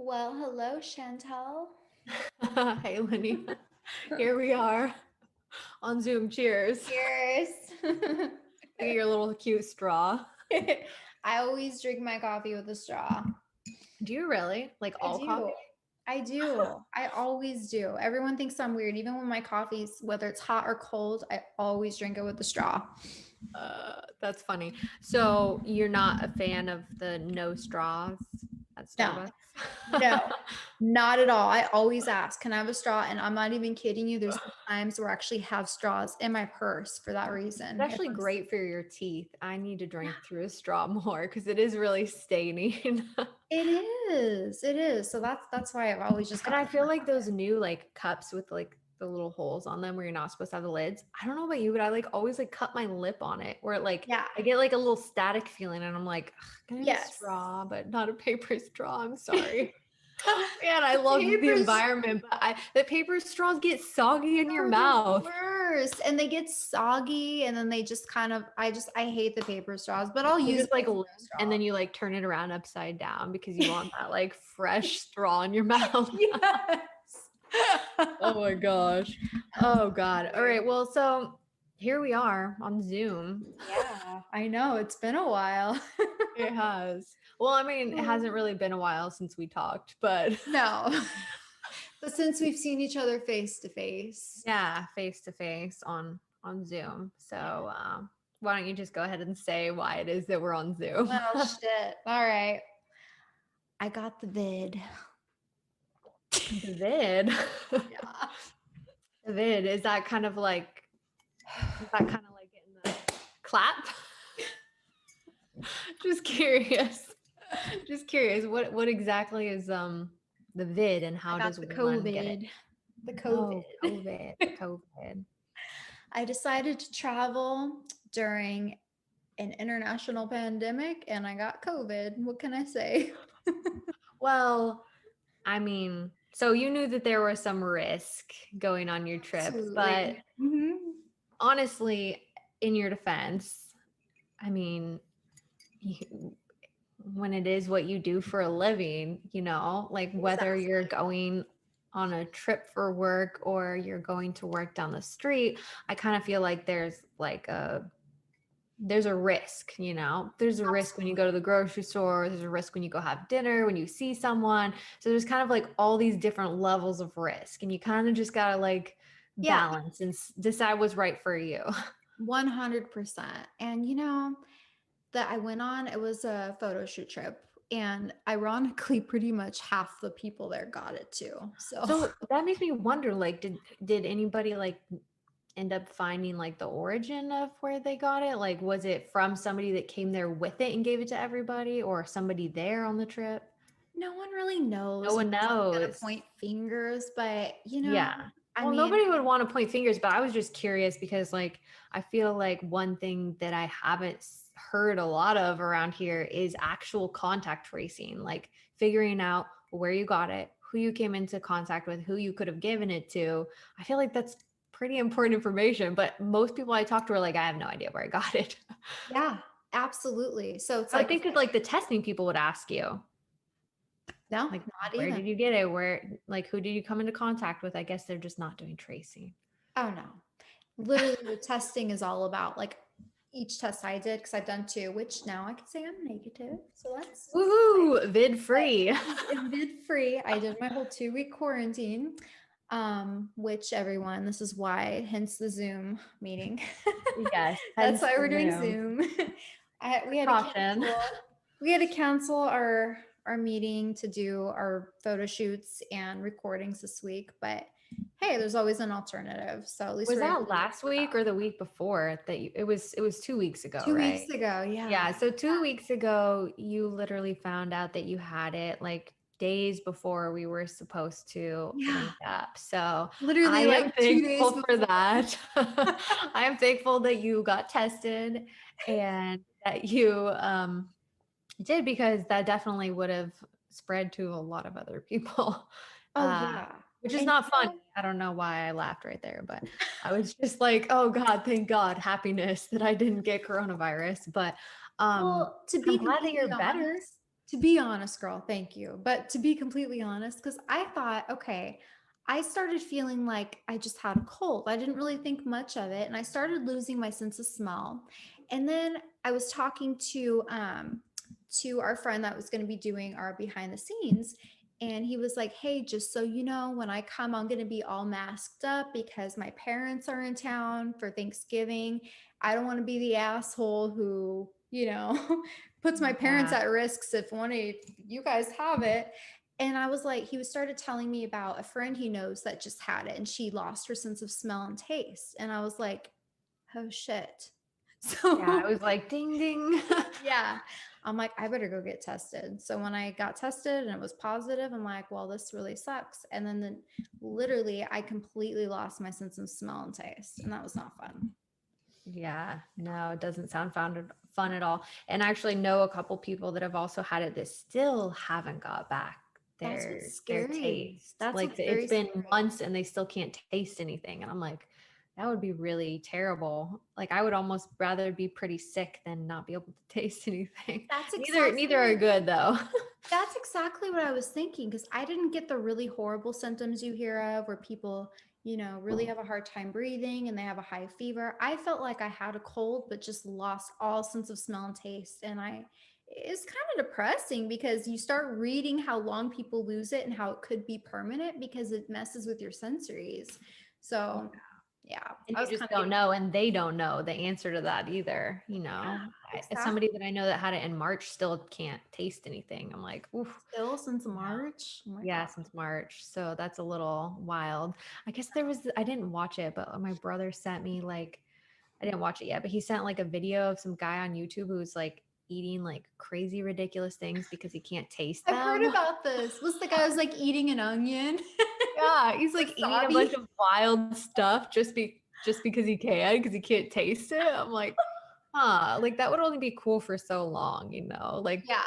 Well, hello, Chantel. Hey, Lenny. Here we are on Zoom. Cheers. Cheers. Look at your little cute straw. I always drink my coffee with a straw. Do you really? Like I all do. coffee? I do. I always do. Everyone thinks I'm weird. Even when my coffee's, whether it's hot or cold, I always drink it with a straw. That's funny. So you're not a fan of the no straws at No, Starbucks? no, not at all. I always ask, can I have a straw? And I'm not even kidding you. There's been times where I actually have straws in my purse for that It's reason. If actually I'm great for your teeth. I need to drink through a straw more because it is really staining. It is. It is. So that's why I've always just And got I the feel like those new like cups with like the little holes on them where you're not supposed to have the lids. I don't know about you, but I like always like cut my lip on it where it like yeah. I get like a little static feeling and I'm like, "Ugh, can I have a Yes. straw, but not a paper straw. I'm sorry. Man, I love the Paper environment, but the paper straws get soggy in your are the mouth. worst. And they get soggy and then they just kind of I hate the paper straws, but I'll You use just like my limp and straw. then you like turn it around upside down because you want that like fresh straw in your mouth. Yes. Oh my gosh. Oh God. All Absolutely. right. Well, so here we are on Zoom. Yeah, I know. It's been a while. It has. Well, I mean, it hasn't really been a while since we talked, but No. But since we've seen each other face to face. yeah, face to face on Zoom. Yeah. So, why don't you just go ahead and say why it is that we're on Zoom? Oh shit. All right. I got the vid. The vid. Yeah. The vid is that kind of like getting the clap? Just curious. Just curious. What exactly is the vid and I how got does the one get it? COVID. The Oh, COVID. COVID, COVID. I decided to travel during an international pandemic and I got COVID. What can I say? Well, I mean, so you knew that there was some risk going on your trip, but Absolutely. Hmm. honestly, in your defense, I mean, you, when it is what you do for a living, like whether you're Exactly. going on a trip for work or you're going to work down the street, I kind of feel like there's a risk, there's a risk when you go to the grocery store, there's a risk when you go have dinner, when you see someone. So there's kind of like all these different levels of risk and you kind of just got to like Yeah, balance and decide what's right for you. 100%. And that I went on, it was a photo shoot trip. And ironically, pretty much half the people there got it too. So So that makes me wonder, like, did anybody like end up finding like the origin of where they got it? Like, was it from somebody that came there with it and gave it to everybody, or somebody there on the trip? no one really No knows. one No one's gonna knows. point fingers, but Yeah. I Well, mean, nobody would want to point fingers, but I was just curious because, like, I feel like one thing that I haven't heard a lot of around here is actual contact tracing, like figuring out where you got it, who you came into contact with, who you could have given it to. I feel like that's pretty important information, but most people I talk to are like, I have no idea where I got it. yeah, absolutely. So it's I would like, think that like the testing people would ask you, no, like, not where even. did you get it? Like, who did you come into contact with? I guess they're just not doing tracing. Oh no. Literally the testing is all about like each test I did, because I've done two, which now I can say I'm negative. So that's Woohoo! Vid but free. it's vid free. I did my whole 2 week quarantine. Which everyone, this is why, hence the Zoom meeting. Yes, That's hence why we're the doing Zoom. Zoom. We had to Precaution. cancel. We had to cancel our meeting to do our photo shoots and recordings this week, but hey, there's always an alternative. So at least Was we're able that to do last week or the week before that it was 2 weeks ago, 2 weeks right? ago. Yeah. Yeah, so 2 weeks ago, you literally found out that you had it like days before we were supposed to Yeah. link up. So I Literally am like 2 days thankful for before. that. I am thankful that you got tested and that you did because that definitely would have spread to a lot of other people. Oh Uh, yeah. which is And not funny. I don't know why I laughed right there, but I was just like, "Oh God, thank God, happiness that I didn't get coronavirus." But well, to I'm be glad that completely you're better. honest, To be honest, girl, thank you. But to be completely honest, because I thought, okay, I started feeling like I just had a cold. I didn't really think much of it. And I started losing my sense of smell. And then I was talking to our friend that was going to be doing our behind the scenes. And he was like, hey, just so you know, when I come, I'm going to be all masked up because my parents are in town for Thanksgiving. I don't want to be the asshole who, puts my parents Yeah. at risks if one of you guys have it. And I was like, he was started telling me about a friend he knows that just had it and she lost her sense of smell and taste. And I was like, oh shit. Yeah, I So was like, ding ding. yeah, I'm like, I better go get tested. So when I got tested and it was positive, I'm like, well, this really sucks. And then literally, I completely lost my sense of smell and taste. And that was not fun. Yeah, no, it doesn't sound fun at all. And I actually know a couple people that have also had it that still haven't got back That's what's their scary. taste. That's Like what's it's very been scary. months and they still can't taste anything. And I'm like, that would be really terrible. Like I would almost rather be pretty sick than not be able to taste anything. That's Neither are exactly good though. That's exactly what I was thinking because I didn't get the really horrible symptoms you hear of where people, really have a hard time breathing and they have a high fever. I felt like I had a cold but just lost all sense of smell and taste. And it's kind of depressing because you start reading how long people lose it and how it could be permanent because it messes with your sensories. So, yeah, And I you was just kind of don't getting know, and they don't know the answer to that either. yeah, As somebody exactly. that I know that had it in March still can't taste anything. I'm like, oof, Still since no. March. Oh my Yeah, God. since March. So that's a little wild. I guess I didn't watch it, but my brother sent me like, I didn't watch it yet, but he sent like a video of some guy on YouTube who's like eating like crazy, ridiculous things because he can't taste I've heard them. about this. Was the guy who was like eating an onion? Yeah, he's like eating a bunch Wasabi? of wild stuff just because he can, because he can't taste it. I'm like, huh, like that would only be cool for so long, Like Yeah.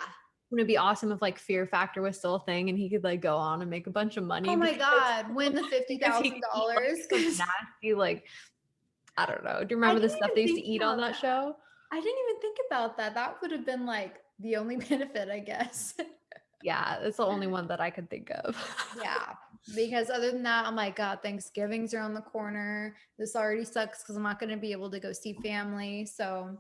wouldn't it be awesome if like Fear Factor was still a thing and he could like go on and make a bunch of Oh money my because God. Win the because he could eat like $50,000 some because nasty, like, I don't know. Do you I remember the didn't stuff even they used to think eat on about that that. show? I didn't even think about that. That would have been like the only benefit, I guess. Yeah, that's the only one that I could think of. Yeah. Because other than that, oh my God, Thanksgiving's around the corner. This already sucks because I'm not going to be able to go see family. So Yeah.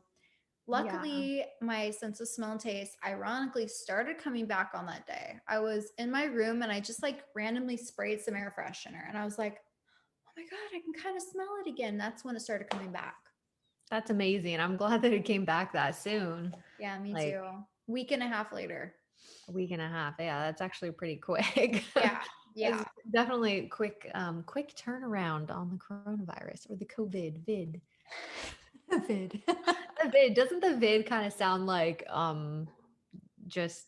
luckily, my sense of smell and taste ironically started coming back on that day. I was in my room and I just like randomly sprayed some air freshener and I was like, oh my God, I can kind of smell it again. That's when it started coming back. That's amazing. I'm glad that it came back that soon. Yeah, me Like too. Week and a half later. a week and a half. Yeah, that's actually pretty quick. Yeah. It's Yeah. definitely quick turnaround on the coronavirus or the COVID vid. Vid. The vid, doesn't the vid kind of sound like just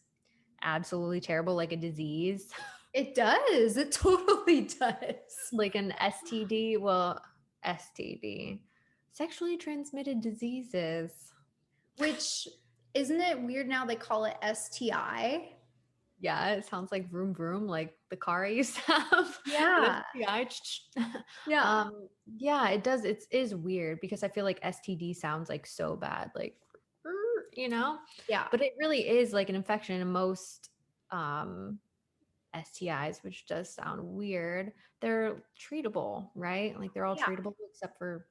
absolutely terrible, like a disease? It does. It totally does. Like an STD? Well, STD. Sexually transmitted diseases. Which isn't it weird now they call it STI? Yeah, it sounds like vroom vroom, like the car I used to have. An Yeah. STI. Yeah. Yeah, it does. It is weird because I feel like STD sounds like so bad, like you know, Yeah. but it really is like an infection. And most STIs, which does sound weird, they're treatable, right? Like they're all Yeah. treatable except for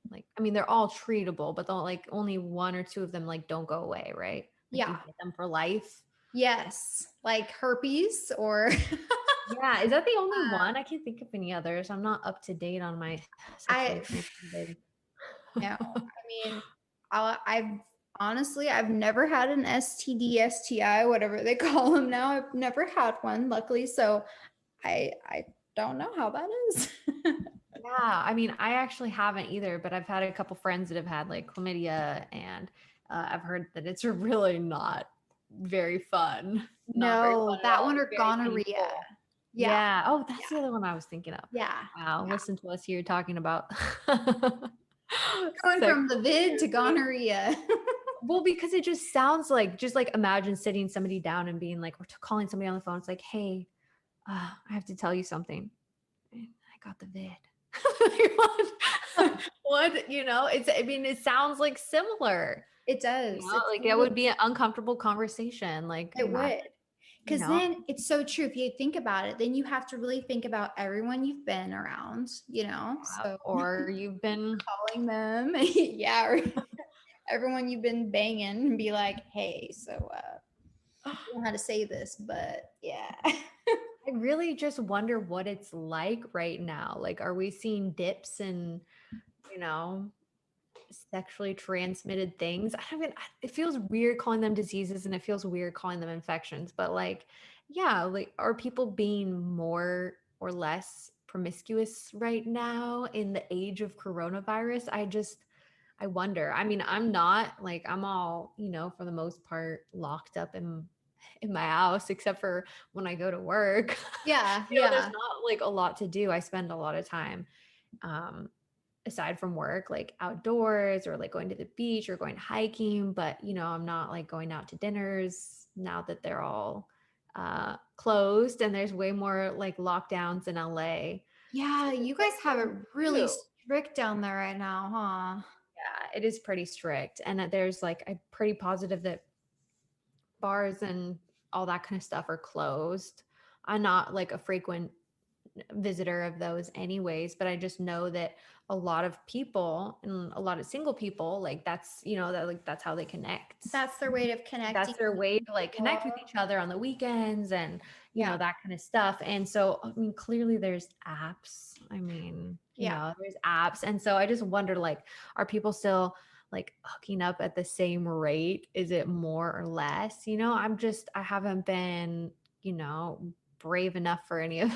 like, I mean, they're all treatable, but don't like only one or two of them like don't go away, right? Like you Yeah. get them for life. Yes. Like herpes or Yeah, is that the only one? I can't think of any others. I'm not up to date on my sexually I transmitted. no. I mean, I've honestly I've never had an STD, STI, whatever they call them now. I've never had one, luckily. So I don't know how that is. Yeah, I mean, I actually haven't either, but I've had a couple friends that have had like chlamydia, and I've heard that it's really not very fun. Not very No, fun at that all. one Like or very gonorrhea. painful. Yeah. Yeah. Oh, that's the Yeah. other one I was thinking of. Yeah. Wow. Yeah. Listen to us here talking about Going from the sexually vid to transmitted. gonorrhea. Well, because it just sounds like, just like imagine sitting somebody down and being like, or calling somebody on the phone. It's like, hey, I have to tell you something. I got the vid. What, I mean, it sounds like similar, It does. It's like a it little, would be an uncomfortable conversation. Like it imagine, would. you Because know, then it's so true. If you think about it, then you have to really think about everyone you've been around, you know? So or you've been, calling them, yeah, or everyone you've been banging and be like, hey, so I don't know how to say this, but yeah. I really just wonder what it's like right now. Like, are we seeing dips in, you know, sexually transmitted things? I mean, it feels weird calling them diseases and it feels weird calling them infections, but like, yeah, like, are people being more or less promiscuous right now in the age of coronavirus? I wonder. I mean, I'm not like, I'm all, for the most part locked up in my house except for when I go to work. Yeah, There's yeah. not like a lot to do. I spend a lot of time um aside from work, like outdoors or like going to the beach or going hiking, but I'm not like going out to dinners now that they're all closed and there's way more like lockdowns in LA. So Yeah, there's you guys like have it nothing to really do. strict down there right now, huh? Yeah, it is pretty strict. And that there's like, I'm pretty positive that bars and all that kind of stuff are closed. I'm not like a frequent visitor of those anyways, but I just know that a lot of people and a lot of single people, like that's, that like that's how they connect. That's their way of connecting That's their with way to like people. connect with each other on the weekends and Yeah, that kind of stuff. And so I mean clearly there's apps. I mean, yeah. there's apps. And so I just wonder, like, are people still like hooking up at the same rate? Is it more or less? I haven't been, brave enough for any of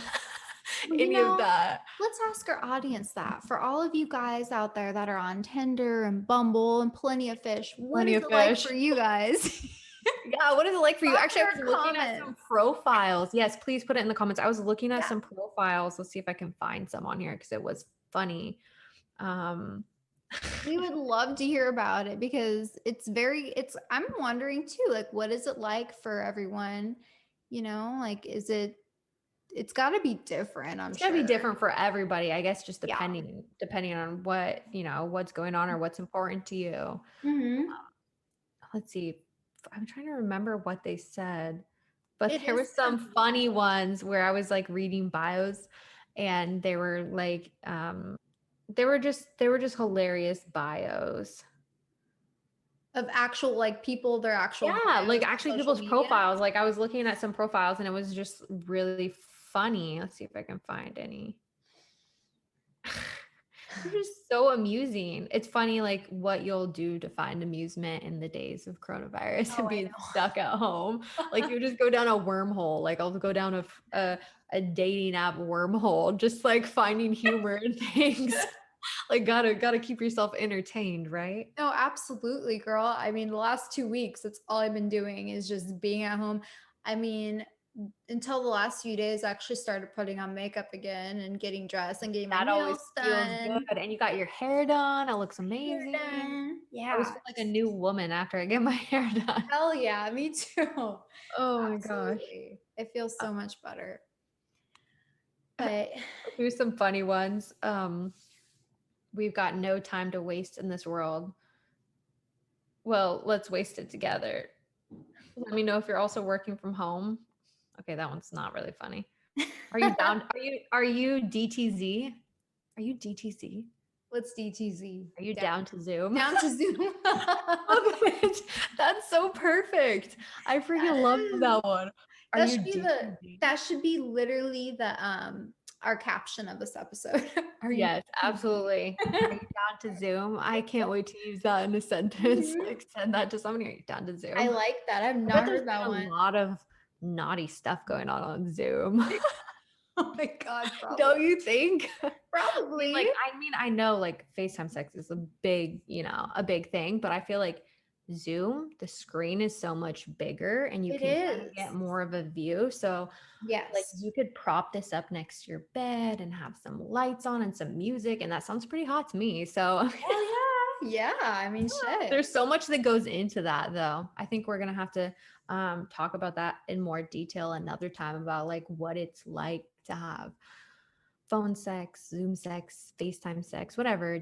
Well, any of that. let's ask our audience that. For all of you guys out there that are on Tinder and Bumble and Plenty of Fish, what Plenty is of it like fish. for you guys? Yeah, what is it like for you? Drop Actually, in I our was looking at some comments. profiles. Yes, please put it in the comments. I was looking at Yeah. some profiles. Let's see if I can find some on here because it was funny. Um, We would love to hear about it because I'm wondering too, like, what is it like for everyone? Like, it's got to be different, I'm it's gonna be sure. different for everybody, I guess, just Yeah. depending on what, what's going on or what's important to you. Hmm. Let's see. I'm trying to remember what they said, but It there is was some funny confusing. ones where I was like reading bios and they were like they were just hilarious bios. Of actual, like, people, their actual Yeah, like bios actually on social people's media. profiles. Like I was looking at some profiles and it was just really funny. Let's see if I can find any. They're just so amusing. It's funny, like what you'll do to find amusement in the days of coronavirus and Oh, being I stuck at home. Like know. you just go down a wormhole. Like I'll go down a dating app wormhole, just like finding humor in things. Like gotta keep yourself entertained, right? No, absolutely, girl. I mean, the last 2 weeks, that's all I've been doing is just being at home. I mean, until the last few days, I actually started putting on makeup again and getting dressed and getting my That always nails feels done, good. And you got your hair done. It looks hair amazing. done. I always Yeah. feel like a new woman after I get my hair done. Hell yeah, me too. Oh my gosh. Absolutely. It feels Uh, so much better. But Here's some funny ones. We've got no time to waste in this world. Well, let's waste it together. Let me know if you're also working from home. Okay, that one's not really funny. Are you down? Are you DTZ? Are you DTZ? what's DTZ? Are you Down, down to Zoom? down to Zoom. Love it. That's so perfect. I freaking love that one. Are That you should be the DTZ? that should be literally the our caption of this episode. Are you Yes, absolutely. Are you down to Zoom? I can't wait to use that in a sentence. Mhm. Like send that to somebody. Are you down to I Zoom? like that. I've I bet not there's heard that been a one. lot of naughty stuff going on Zoom. Oh my god, Don't probably. you think? Probably. I know like FaceTime sex is a big, a big thing, but I feel like Zoom, the screen is so much bigger and you It can kind of get is. more of a view. So like Yes. you could prop this up next to your bed and have some lights on and some music, and that sounds pretty hot to me. So Hell yeah. Yeah. I mean, shit. there's so much that goes into that though. I think we're gonna have to talk about that in more detail another time about like what it's like to have phone sex, Zoom sex, FaceTime sex, whatever,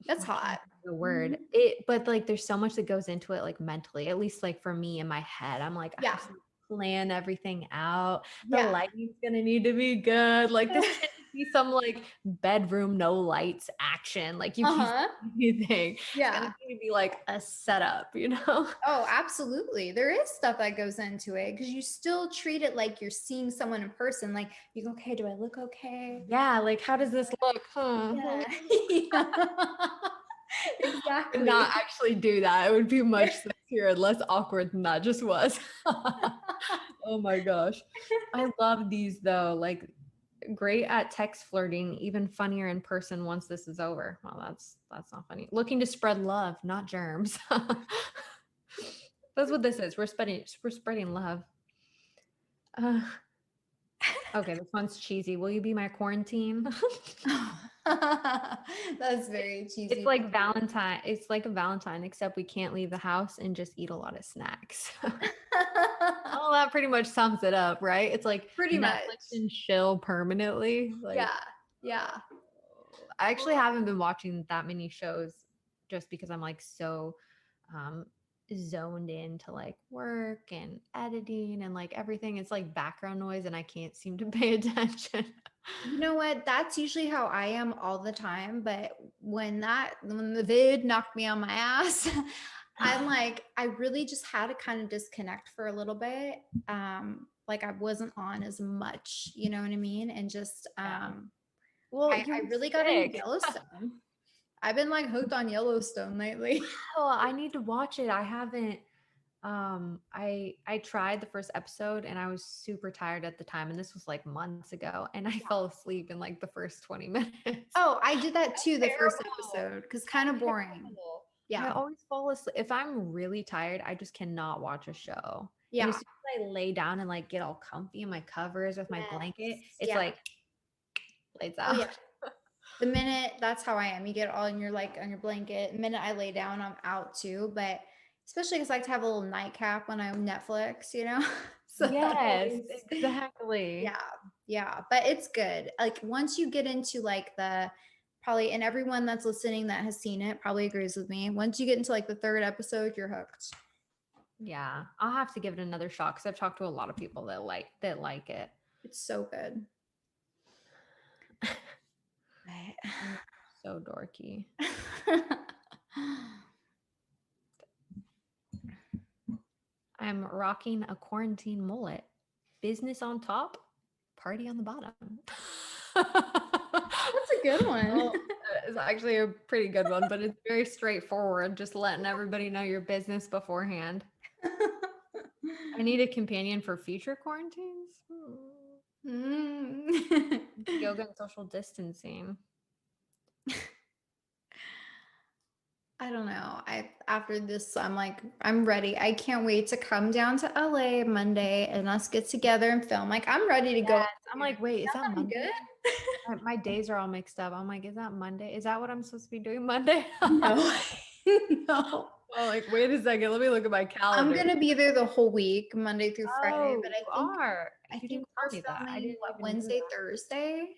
That's I can't hot. think of the Mhm. word. But like there's so much that goes into it, like mentally, at least like for me in my head. I'm like, I Yeah. have to plan everything out. The Yeah. lighting's gonna need to be good. Like this can't just be some like bedroom, no lights action. Like you can't Uh-huh. do anything. It's gonna Yeah. need to be like a setup, you know? Oh, absolutely. There is stuff that goes into it because you still treat it like you're seeing someone in person. Like, you go, okay, do I look okay? Yeah, like how does this look? Huh? Yeah. Yeah. Could not Exactly. actually do that. It would be much sexier and less awkward than that just was. Oh my gosh. I love these though. Like great at text flirting, even funnier in person once this is over. Well, that's not funny. Looking to spread love, not germs. That's what this is. We're spreading love. Uh, okay, this one's cheesy. Will you be my quarantine? That's very It's cheesy. like Valentine. It's like a Valentine, except we can't leave the house and just eat a lot of snacks. Oh, that pretty much sums it up, right? It's like Pretty Netflix much. and chill permanently. Yeah. Like, Yeah. I actually haven't been watching that many shows just because I'm like so um zoned into like work and editing and like everything. It's like background noise and I can't seem to pay attention. You know what? That's usually how I am all the time. But when the vid knocked me on my ass, I'm like, I really just had to kind of disconnect for a little bit. Like I wasn't on as much, you know what I mean? And just Yeah. Well, I you were really got into sick. Yellowstone. I've been like hooked on Yellowstone lately. Oh, I need to watch it. I haven't. I tried the first episode and I was super tired at the time, and this was like months ago, and I fell asleep in like the first 20 minutes. Oh, I did that too the first Terrible. episode because So kind of boring. terrible. I Yeah. always fall asleep. If I'm really tired, I just cannot watch a show. And as Yeah. soon as I lay down and like get all comfy in my covers with my blanket, Yes. it's Yeah. like lights Oh out. yeah. The minute that's how I am. You get all in your like on your blanket. The minute I lay down, I'm out too. But especially because I like to have a little nightcap when I'm Netflix, you know? So that Yes, always exactly. yeah, yeah. But it's good. Like once you get into like the probably and everyone that's listening that has seen it probably agrees with me. Once you get into like the third episode, you're hooked. Yeah, I'll have to give it another shot because I've talked to a lot of people that like it. It's so good. Right. I'm so dorky. I'm rocking a quarantine mullet. Business on top, party on the bottom. That's a good one. Oh, it's actually a pretty good one, but it's very straightforward. Just letting everybody know your business beforehand. I need a companion for future quarantines. Mm. Yoga and social distancing. I don't know. I after this, I'm like, I'm ready. I can't wait to come down to LA Monday and us get together and film. Like, I'm ready to go. Yes. I'm like, wait, is that Sound Monday? good? My days are all mixed up. I'm like, is that Monday? Is that what I'm supposed to be doing Monday? No, no. Oh, like, wait a second. Let me look at my I'm calendar. gonna be there the whole week, Monday through Friday. Oh, But you are. I You think didn't tell we're me that. I filming didn't what even know Wednesday, that. Thursday,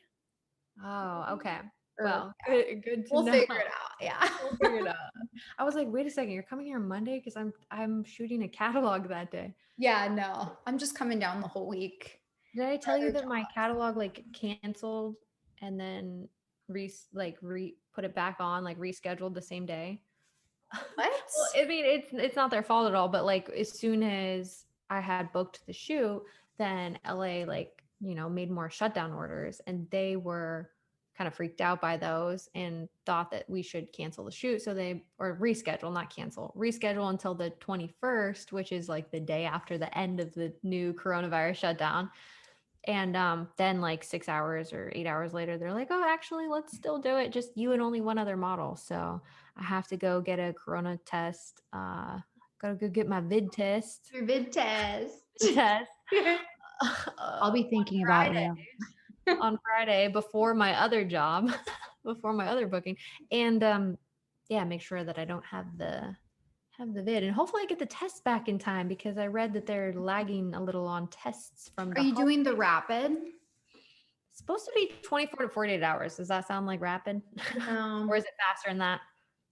Oh, okay. or Well, good to we'll know. figure it out. Yeah. We'll figure it out. I was like, wait a second, you're coming here Monday because I'm shooting a catalog that day. Yeah, no. I'm just coming down the whole week Did I for tell you other that my jobs. catalog like canceled and then put it back on, like rescheduled the same day? Well, What? I mean, it's not their fault at all, but like as soon as I had booked the shoot, then LA like, made more shutdown orders and they were kind of freaked out by those and thought that we should cancel the shoot. So or reschedule, not cancel, reschedule until the 21st, which is like the day after the end of the new coronavirus shutdown. And then like 6 hours or 8 hours later, they're like, oh, actually, let's still do it. Just you and only one other model. So I have to go get a corona test. Gotta go get my vid test. Your vid test. Vid test I'll be on thinking about Friday. you. On Friday before my other job, before my other booking, and yeah, make sure that I don't have the vid, and hopefully I get the test back in time because I read that they're lagging a little on tests from Are the you home. doing the rapid? supposed to be 24 to 48 hours. Does that sound like rapid? Or No, is it faster than that?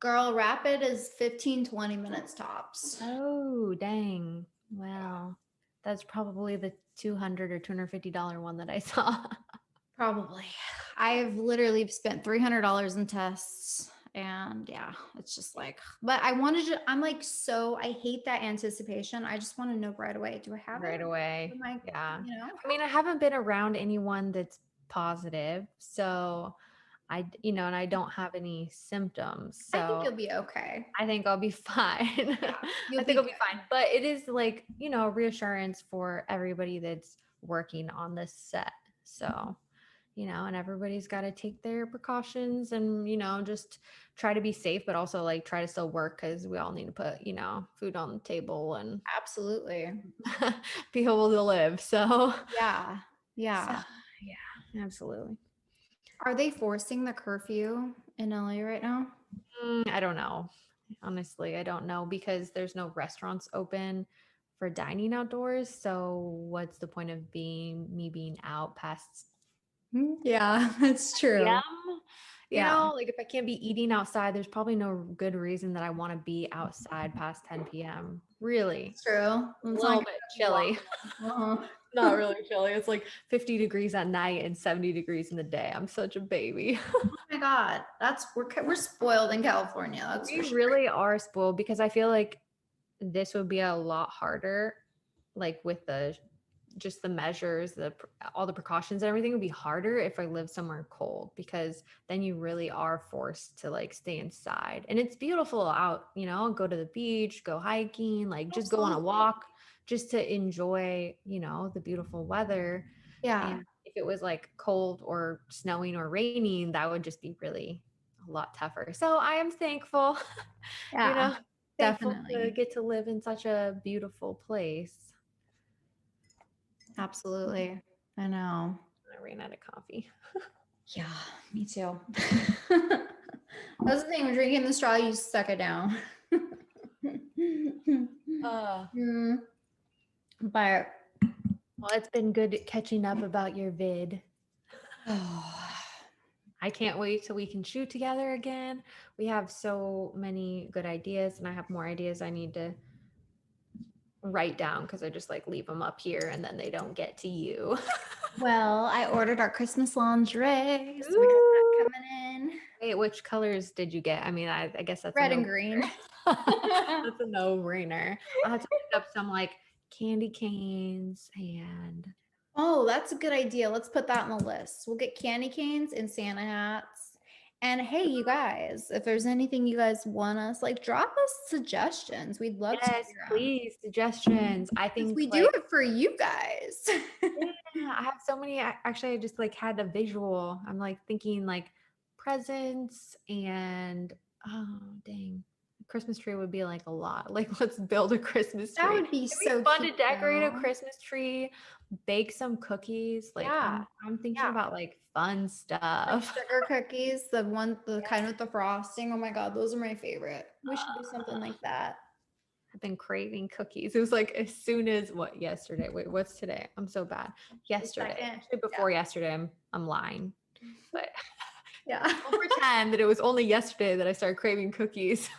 girl, rapid is 15-20 minutes tops. Oh, dang. Well, that's probably the 200 or $250 one that I saw. Probably. I've literally spent $300 in tests. And yeah, it's just like, but I wanted to, I'm like, so I hate that anticipation. I just want to know right away. Do I have Right it? away. Am I, Yeah. you know? I mean, I haven't been around anyone that's positive. So and I don't have any symptoms. I think So you'll be okay. I think I'll be fine. Yeah, I you'll think be I'll be good. fine. But it is like, reassurance for everybody that's working on this set. So, and everybody's got to take their precautions and, just try to be safe, but also like try to still work because we all need to put, food on the table and Absolutely. be able to live. So, Yeah. so Yeah. yeah, absolutely. Are they forcing the curfew in LA right now? I don't know. Honestly, I don't know because there's no restaurants open for dining outdoors. So what's the point of me being out past Yeah, that's true. 10 p.m.? Yeah, Like if I can't be eating outside, there's probably no good reason that I want to be outside past 10 p.m. Really. it's true. A It's not little gonna bit be chilly. walkable. Not really chilly. It's like 50 degrees at night and 70 degrees in the day. I'm such a baby. Oh my God, we're spoiled in California. That's for We sure. really are spoiled because I feel like this would be a lot harder, like with just the measures, all the precautions and everything would be harder if I live somewhere cold because then you really are forced to like stay inside. And it's beautiful out, go to the beach, go hiking, like just go on a Absolutely. walk just to enjoy, the beautiful weather. Yeah, And if it was like cold or snowing or raining, that would just be really a lot tougher. So I am thankful, you yeah, know, thankful to definitely. get to live in such a beautiful place. Absolutely. I know. I ran out of coffee. Yeah, me too. That's the thing with drinking the straw, you suck it down. Uh, Mm, but well, it's been good catching up about your vid. oh, I can't wait till we can shoot together again. We have so many good ideas, and I have more ideas I need to write down because I just like leave them up here and then they don't get to you. well, I ordered our Christmas lingerie, so we got that Ooh. coming in. Wait, which colors did you get? I mean, I guess that's a Red no. and green. That's a no-brainer. I'll have to pick up some like candy canes and Oh, that's a good idea. Let's put that on the list. We'll get candy canes and Santa hats. And hey, you guys, if there's anything you guys want us, like drop us suggestions. We'd love to yes, hear them. please, suggestions. I Because think we do like it for you guys. yeah, I have so many. Actually, I just like had a visual. I'm like thinking like presents and oh dang, Christmas tree would be like a lot. Like let's build a Christmas That tree. would be It'd be so fun cute to decorate a though. Christmas tree, bake some cookies. Like Yeah. I'm thinking Yeah. about like fun Like stuff. sugar cookies, the kind with the frosting. Oh my God, those are my favorite. We should do something like that. I've been craving cookies. It was like as soon as what yesterday. Wait, what's today? I'm so bad. The Yesterday. second. Actually before yesterday, I'm lying. But Yeah. I'll pretend that it was only yesterday that I started craving cookies.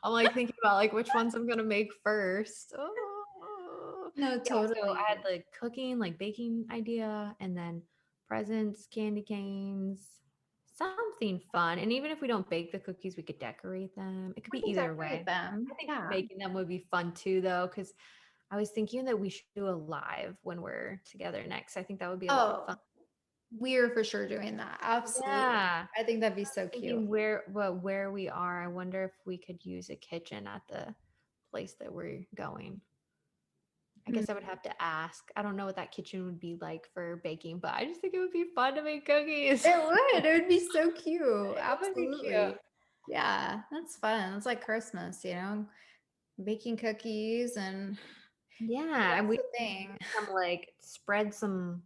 I'm like thinking about like which ones I'm gonna make first. Oh. No, Yeah, so I had totally. the cooking, like baking idea, and then presents, candy canes, something fun. And even if we don't bake the cookies, we could decorate them. It could We be can either decorate way. them. I think Yeah. making them would be fun too, though, because I was thinking that we should do a live when we're together next. I think that would be a lot of fun. Oh, we're for sure doing that. Absolutely. Yeah. I think that'd be so cute. Thinking where we are, I wonder if we could use a kitchen at the place that we're going. I Hmm. guess I would have to ask. I don't know what that kitchen would be like for baking, but I just think it would be fun to make cookies. It would. It would be so cute. It would be cute. Absolutely. Yeah, that's fun. It's like Christmas, baking cookies and Yeah, and that's we the thing. some like spread some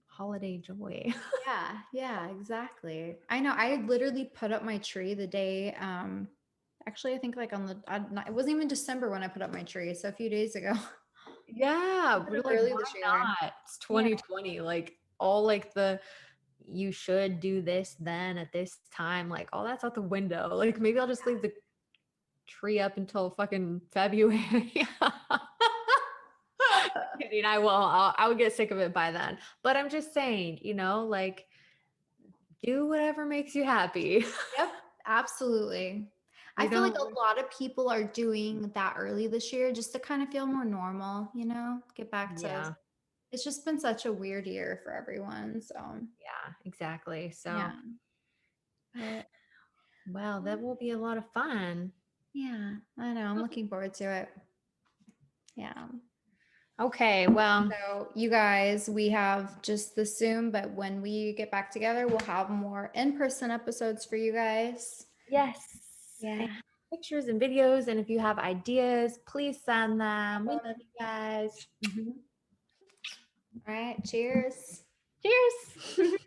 holiday joy. Yeah, yeah, exactly. I know. I literally put up my tree the day, actually, I think like it wasn't even December when I put up my tree. So a few days ago. Yeah, Put we're up like, early why this year. not? It's Yeah. 2020. Like all like the you should do this then at this time, like all that's out the window. Like maybe I'll just leave the tree up until fucking February. Kidding, I will. I would get sick of it by then. But I'm just saying, like do whatever makes you happy. Yep, absolutely. I You feel like don't. a lot of people are doing that early this year just to kind of feel more normal, get back to Yeah. it's just been such a weird year for everyone. So, Yeah, exactly. So, yeah. But well, that will be a lot of fun. yeah, I know. I'm looking forward to it. Yeah. Okay, well, So, you guys, we have just the Zoom, but when we get back together, we'll have more in-person episodes for you guys. yes. And Yeah. pictures and videos. And if you have ideas, please send them. We love you guys. Mhm. All right. Cheers. Cheers.